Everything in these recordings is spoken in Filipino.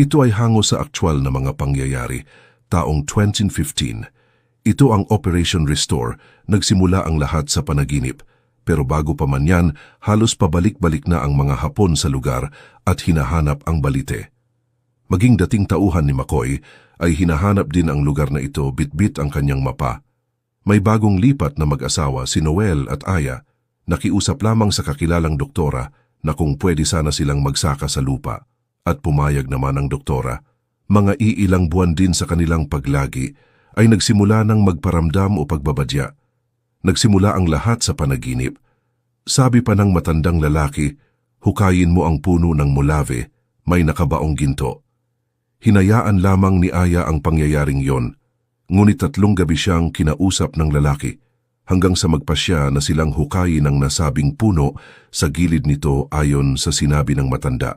Ito ay hango sa aktwal na mga pangyayari. Taong 2015, ito ang Operation Restore. Nagsimula ang lahat sa panaginip. Pero bago pa man yan, halos pabalik-balik na ang mga Hapon sa lugar at hinahanap ang balite. Maging dating tauhan ni McCoy ay hinahanap din ang lugar na ito, bitbit ang kanyang mapa. May bagong lipat na mag-asawa si Noel at Aya. Nakiusap lamang sa kakilalang doktora na kung pwede sana silang magsaka sa lupa. At pumayag naman ang doktora. Mga iilang buwan din sa kanilang paglagi ay nagsimula ng magparamdam o pagbabadya. Nagsimula ang lahat sa panaginip. Sabi pa ng matandang lalaki, hukayin mo ang puno ng mulave, may nakabaong ginto. Hinayaan lamang ni Aya ang pangyayaring yon, ngunit 3 gabi siyang kinausap ng lalaki, hanggang sa magpasya na silang hukayin ang nasabing puno sa gilid nito ayon sa sinabi ng matanda.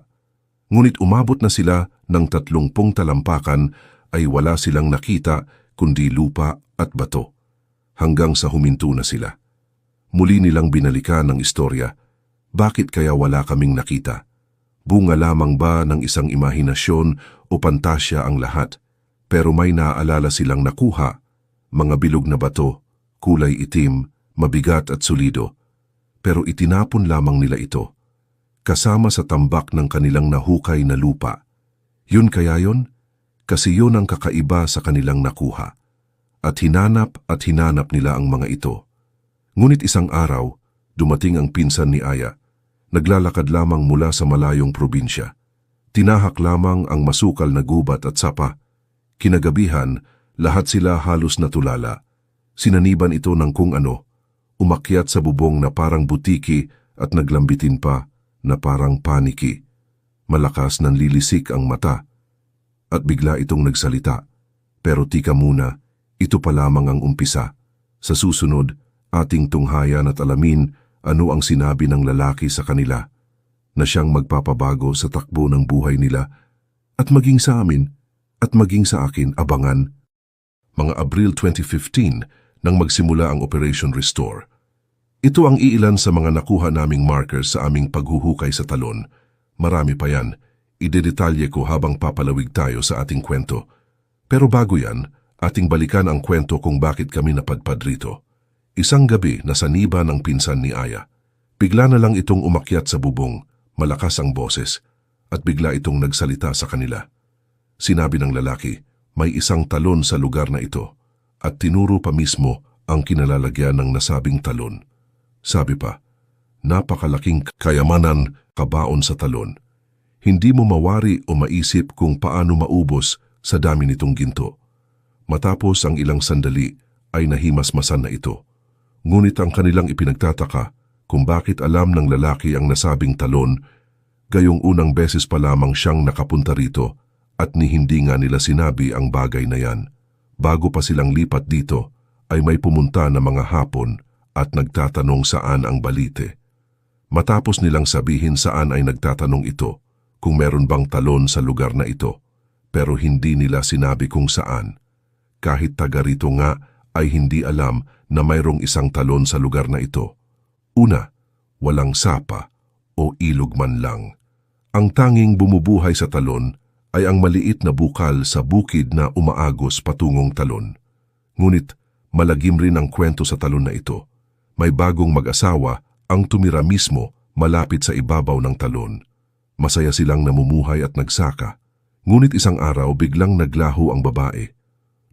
Ngunit umabot na sila ng 30 talampakan ay wala silang nakita kundi lupa at bato. Hanggang sa huminto na sila. Muli nilang binalikan ang istorya. Bakit kaya wala kaming nakita? Bunga lamang ba ng isang imahinasyon o pantasya ang lahat? Pero may naaalala silang nakuha, mga bilog na bato, kulay itim, mabigat at solido. Pero itinapon lamang nila ito, kasama sa tambak ng kanilang nahukay na lupa. Yun kaya yun? Kasi yun ang kakaiba sa kanilang nakuha. At hinanap nila ang mga ito. Ngunit isang araw, dumating ang pinsan ni Aya. Naglalakad lamang mula sa malayong probinsya. Tinahak lamang ang masukal na gubat at sapa. Kinagabihan, lahat sila halos natulala. Sinaniban ito ng kung ano, umakyat sa bubong na parang butiki at naglambitin pa na parang paniki. Malakas nanlilisik ang mata. At bigla itong nagsalita. Pero tika muna, ito pa lamang ang umpisa. Sa susunod, ating tunghayan at alamin ano ang sinabi ng lalaki sa kanila na siyang magpapabago sa takbo ng buhay nila at maging sa amin at maging sa akin. Abangan. Mga Abril 2015 nang magsimula ang Operation Restore. Ito ang iilan sa mga nakuha naming markers sa aming paghuhukay sa talon. Marami pa yan. Idedetalye ko habang papalawig tayo sa ating kwento. Pero bago yan, ating balikan ang kwento kung bakit kami napadpad rito. Isang gabi nasa niba ng pinsan ni Aya. Bigla na lang itong umakyat sa bubong, malakas ang boses, at bigla itong nagsalita sa kanila. Sinabi ng lalaki, may isang talon sa lugar na ito, at tinuro pa mismo ang kinalalagyan ng nasabing talon. Sabi pa, napakalaking kayamanan kabaon sa talon. Hindi mo mawari o maisip kung paano maubos sa dami nitong ginto. Matapos ang ilang sandali ay nahimasmasan na ito. Ngunit ang kanilang ipinagtataka kung bakit alam ng lalaki ang nasabing talon, gayong unang beses pa lamang siyang nakapunta rito at ni hindi nga nila sinabi ang bagay na yan. Bago pa silang lipat dito ay may pumunta na mga Hapon at nagtatanong saan ang balite. Matapos nilang sabihin saan ay nagtatanong ito kung meron bang talon sa lugar na ito, pero hindi nila sinabi kung saan. Kahit taga rito nga ay hindi alam na mayroong isang talon sa lugar na ito. Una, walang sapa o ilog man lang. Ang tanging bumubuhay sa talon ay ang maliit na bukal sa bukid na umaagos patungong talon. Ngunit malagim rin ang kwento sa talon na ito. May bagong mag-asawa ang tumira mismo malapit sa ibabaw ng talon. Masaya silang namumuhay at nagsaka. Ngunit isang araw biglang naglaho ang babae.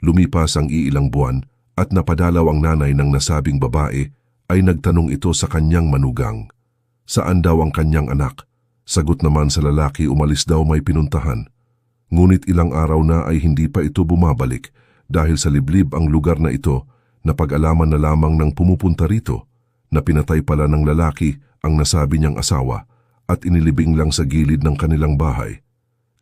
Lumipas ang iilang buwan at napadalaw ang nanay ng nasabing babae ay nagtanong ito sa kanyang manugang. Saan daw ang kanyang anak? Sagot naman sa lalaki umalis daw may pinuntahan. Ngunit ilang araw na ay hindi pa ito bumabalik dahil sa liblib ang lugar na ito na pag-alaman na lamang ng pumupunta rito na pinatay pala ng lalaki ang nasabi niyang asawa at inilibing lang sa gilid ng kanilang bahay.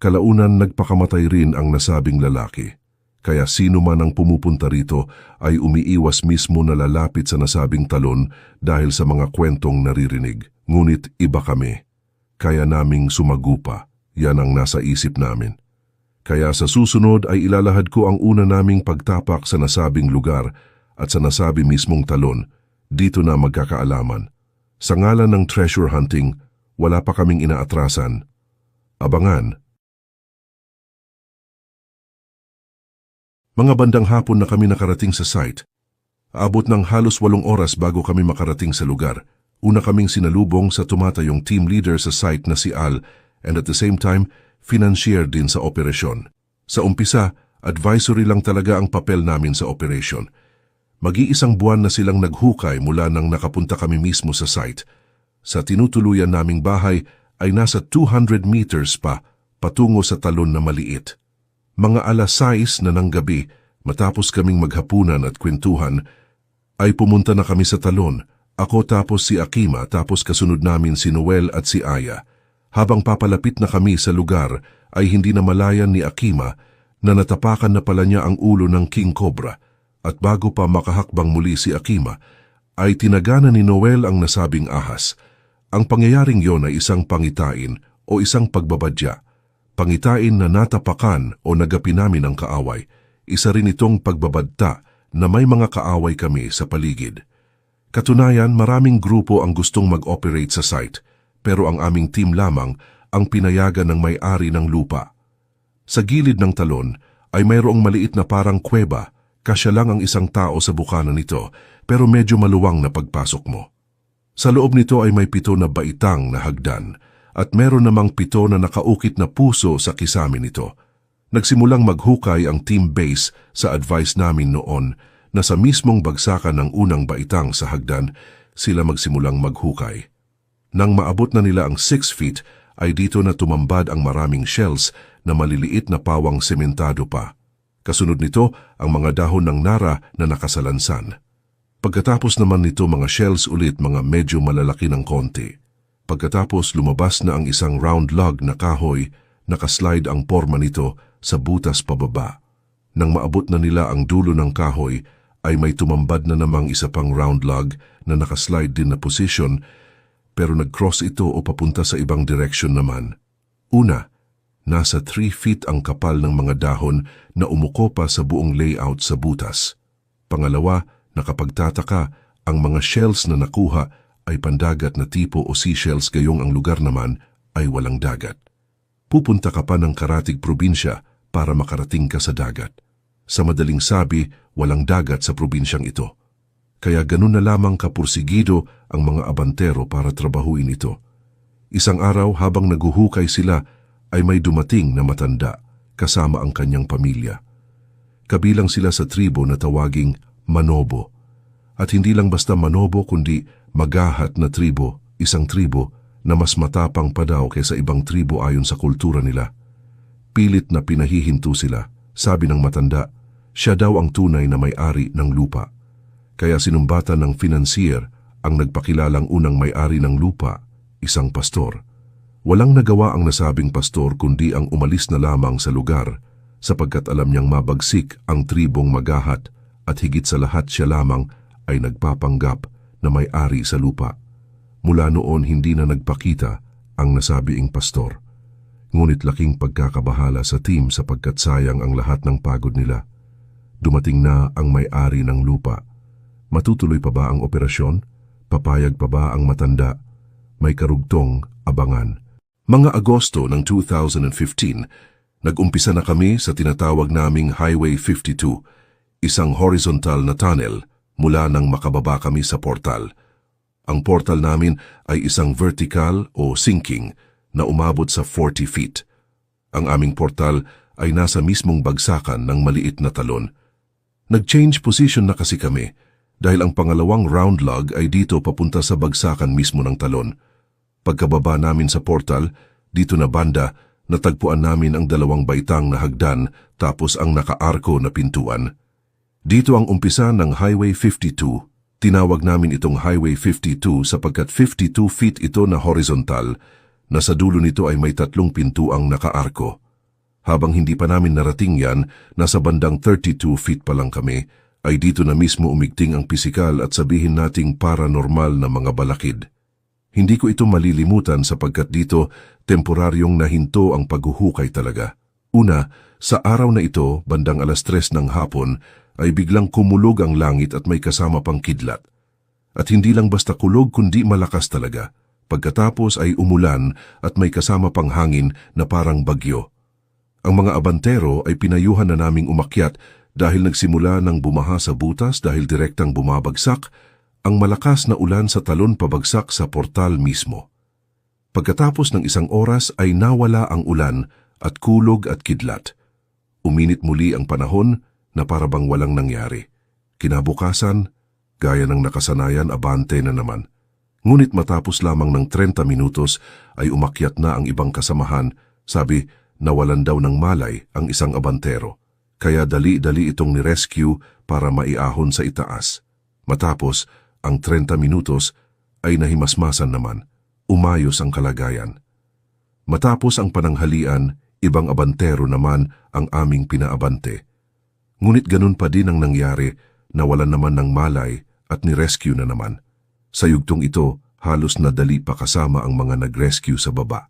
Kalaunan nagpakamatay rin ang nasabing lalaki. Kaya sino man ang pumupunta rito ay umiiwas mismo na lalapit sa nasabing talon dahil sa mga kwentong naririnig. Ngunit iba kami. Kaya naming sumagupa. Yan ang nasa isip namin. Kaya sa susunod ay ilalahad ko ang una naming pagtapak sa nasabing lugar at sa nasabi mismong talon. Dito na magkakaalaman. Sa ngalan ng treasure hunting, wala pa kaming inaatrasan. Abangan. Mga bandang hapon na kami nakarating sa site. Aabot ng halos 8 oras bago kami makarating sa lugar. Una kaming sinalubong sa tumatayong team leader sa site na si Al and at the same time, financier din sa operasyon. Sa umpisa, advisory lang talaga ang papel namin sa operation. Mag-iisang buwan na silang naghukay mula nang nakapunta kami mismo sa site. Sa tinutuluyan naming bahay ay nasa 200 meters pa patungo sa talon na maliit. Mga 6:00 na ng gabi, matapos kaming maghapunan at kwentuhan, ay pumunta na kami sa talon. Ako tapos si Akima tapos kasunod namin si Noel at si Aya. Habang papalapit na kami sa lugar ay hindi na malayan ni Akima na natapakan na pala niya ang ulo ng King Cobra at bago pa makahakbang muli si Akima ay tinagana ni Noel ang nasabing ahas. Ang pangyayaring yon ay isang pangitain o isang pagbabadya. Pangitain na natapakan o nagapi namin ang kaaway. Isa rin itong pagbabadta na may mga kaaway kami sa paligid. Katunayan, maraming grupo ang gustong mag-operate sa site, pero ang aming team lamang ang pinayagan ng may-ari ng lupa. Sa gilid ng talon ay mayroong maliit na parang kuweba, kasya lang ang isang tao sa bukana nito, pero medyo maluwang na pagpasok mo. Sa loob nito ay may 7 na baitang na hagdan, at meron namang 7 na nakaukit na puso sa kisame nito. Nagsimulang maghukay ang team base sa advice namin noon na sa mismong bagsakan ng unang baitang sa hagdan, sila magsimulang maghukay. Nang maabot na nila ang 6 feet, ay dito na tumambad ang maraming shells na maliliit na pawang sementado pa. Kasunod nito ang mga dahon ng nara na nakasalansan. Pagkatapos naman nito mga shells ulit mga medyo malalaki ng konti. Pagkatapos lumabas na ang isang round log na kahoy, nakaslide ang porma nito sa butas pababa. Nang maabot na nila ang dulo ng kahoy, ay may tumambad na namang isa pang round log na nakaslide din na position, pero nag-cross ito o papunta sa ibang direksyon naman. Una, nasa 3 feet ang kapal ng mga dahon na umuko pa sa buong layout sa butas. Pangalawa, nakapagtataka, ang mga shells na nakuha ay pandagat na tipo o seashells gayong ang lugar naman ay walang dagat. Pupunta ka pa ng karatig probinsya para makarating ka sa dagat. Sa madaling sabi, walang dagat sa probinsyang ito. Kaya ganun na lamang kapursigido ang mga abantero para trabahuin ito. Isang araw habang naguhukay sila ay may dumating na matanda kasama ang kanyang pamilya. Kabilang sila sa tribo na tawaging Manobo. At hindi lang basta Manobo kundi Magahat na tribo, isang tribo na mas matapang pa daw kaysa ibang tribo ayon sa kultura nila. Pilit na pinahihinto sila, sabi ng matanda, siya daw ang tunay na may-ari ng lupa. Kaya sinumbatan ng financier ang nagpakilalang unang may-ari ng lupa, isang pastor. Walang nagawa ang nasabing pastor kundi ang umalis na lamang sa lugar sapagkat alam niyang mabagsik ang tribong Magahat at higit sa lahat siya lamang ay nagpapanggap na may-ari sa lupa. Mula noon hindi na nagpakita ang nasabiing pastor. Ngunit laking pagkakabahala sa team sapagkat sayang ang lahat ng pagod nila. Dumating na ang may-ari ng lupa. Matutuloy pa ba ang operasyon? Papayag pa ba ang matanda? May karugtong abangan. Mga Agosto ng 2015, nag-umpisa na kami sa tinatawag naming Highway 52, isang horizontal na tunnel mula nang makababa kami sa portal. Ang portal namin ay isang vertical o sinking na umabot sa 40 feet. Ang aming portal ay nasa mismong bagsakan ng maliit na talon. Nag-change position na kasi kami dahil ang pangalawang round log ay dito papunta sa bagsakan mismo ng talon. Pagkababa namin sa portal, dito na banda, natagpuan namin ang 2 baitang na hagdan tapos ang nakaarko na pintuan. Dito ang umpisa ng Highway 52. Tinawag namin itong Highway 52 sapagkat 52 feet ito na horizontal na sa dulo nito ay may 3 pintuang nakaarko. Habang hindi pa namin narating yan, nasa bandang 32 feet pa lang kami, ay dito na mismo umigting ang pisikal at sabihin nating paranormal na mga balakid. Hindi ko ito malilimutan sapagkat dito temporaryong nahinto ang paghuhukay talaga. Una, sa araw na ito, bandang 3:00 ng hapon, ay biglang kumulog ang langit at may kasama pang kidlat. At hindi lang basta kulog kundi malakas talaga. Pagkatapos ay umulan at may kasama pang hangin na parang bagyo. Ang mga abantero ay pinayuhan na naming umakyat Dahil nagsimula ng bumaha sa butas dahil direktang bumabagsak, ang malakas na ulan sa talon pabagsak sa portal mismo. Pagkatapos ng 1 oras ay nawala ang ulan at kulog at kidlat. Uminit muli ang panahon na parabang walang nangyari. Kinabukasan, gaya ng nakasanayan, abante na naman. Ngunit matapos lamang ng 30 minutos ay umakyat na ang ibang kasamahan. Sabi, nawalan daw ng malay ang isang abantero. Kaya dali-dali itong ni-rescue para maiahon sa itaas. Matapos ang 30 minutos ay nahimasmasan naman. Umayos ang kalagayan. Matapos ang pananghalian, ibang abantero naman ang aming pinaabante. Ngunit ganun pa din ang nangyari, nawalan naman ng malay at ni-rescue na naman. Sa yugtong ito, halos nadali pa kasama ang mga nag-rescue sa baba.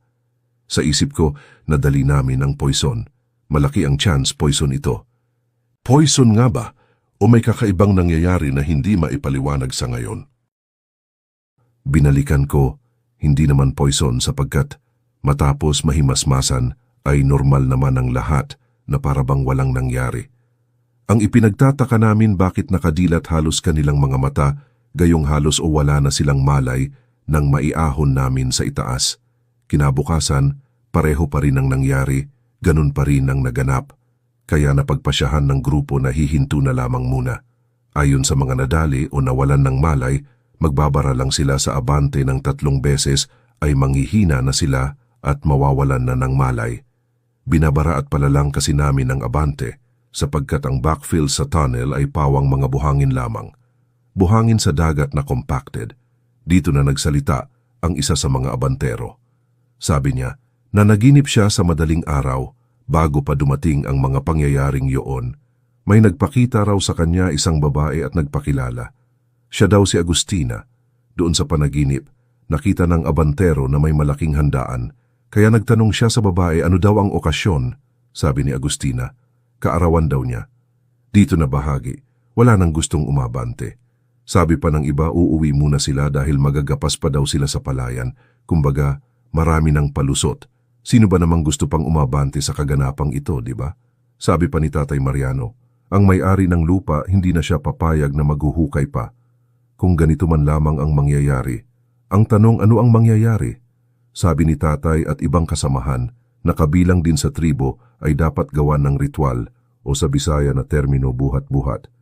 Sa isip ko, nadali namin ang poison. Malaki ang chance poison ito. Poison nga ba? O may kakaibang nangyayari na hindi maipaliwanag sa ngayon? Binalikan ko, hindi naman poison sapagkat matapos mahimasmasan ay normal naman ang lahat na parabang walang nangyari. Ang ipinagtataka namin bakit nakadilat halos kanilang mga mata, gayong halos o wala na silang malay nang maiahon namin sa itaas. Kinabukasan, pareho pa rin ang nangyari, ganun pa rin ang naganap. Kaya napagpasyahan ng grupo na hihinto na lamang muna. Ayon sa mga nadali o nawalan ng malay, magbabara lang sila sa abante ng 3 beses ay manghihina na sila at mawawalan na ng malay. Binabara at palalang kasi namin ang abante sapagkat ang backfill sa tunnel ay pawang mga buhangin lamang. Buhangin sa dagat na compacted. Dito na nagsalita ang isa sa mga abantero. Sabi niya, nanaginip siya sa madaling araw bago pa dumating ang mga pangyayaring yoon. May nagpakita raw sa kanya isang babae at nagpakilala. Siya daw si Agustina. Doon sa panaginip, nakita ng abantero na may malaking handaan. Kaya nagtanong siya sa babae ano daw ang okasyon. Sabi ni Agustina, kaarawan daw niya. Dito na bahagi, wala nang gustong umabante. Sabi pa ng iba, uuwi muna sila dahil magagapas pa daw sila sa palayan. Kumbaga, marami ng palusot. Sino ba namang gusto pang umabante sa kaganapang ito, di ba? Sabi pa ni Tatay Mariano, ang may-ari ng lupa hindi na siya papayag na maghuhukay pa. Kung ganito man lamang ang mangyayari, ang tanong ano ang mangyayari? Sabi ni Tatay at ibang kasamahan na kabilang din sa tribo ay dapat gawan ng ritual o sa Bisaya na termino buhat-buhat.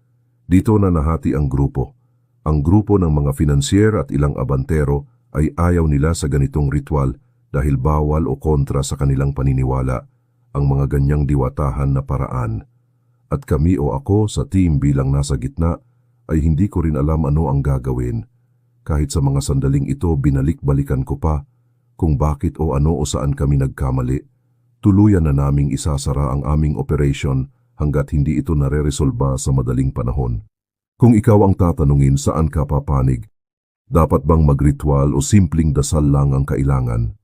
Dito na nahati ang grupo. Ang grupo ng mga finansier at ilang abantero ay ayaw nila sa ganitong ritual dahil bawal o kontra sa kanilang paniniwala ang mga ganyang diwatahan na paraan. At kami o ako sa team bilang nasa gitna ay hindi ko rin alam ano ang gagawin. Kahit sa mga sandaling ito binalik-balikan ko pa kung bakit o ano o saan kami nagkamali. Tuluyan na naming isasara ang aming operation hanggat hindi ito nare-resolba sa madaling panahon. Kung ikaw ang tatanungin saan ka papanig, dapat bang magritual o simpleng dasal lang ang kailangan?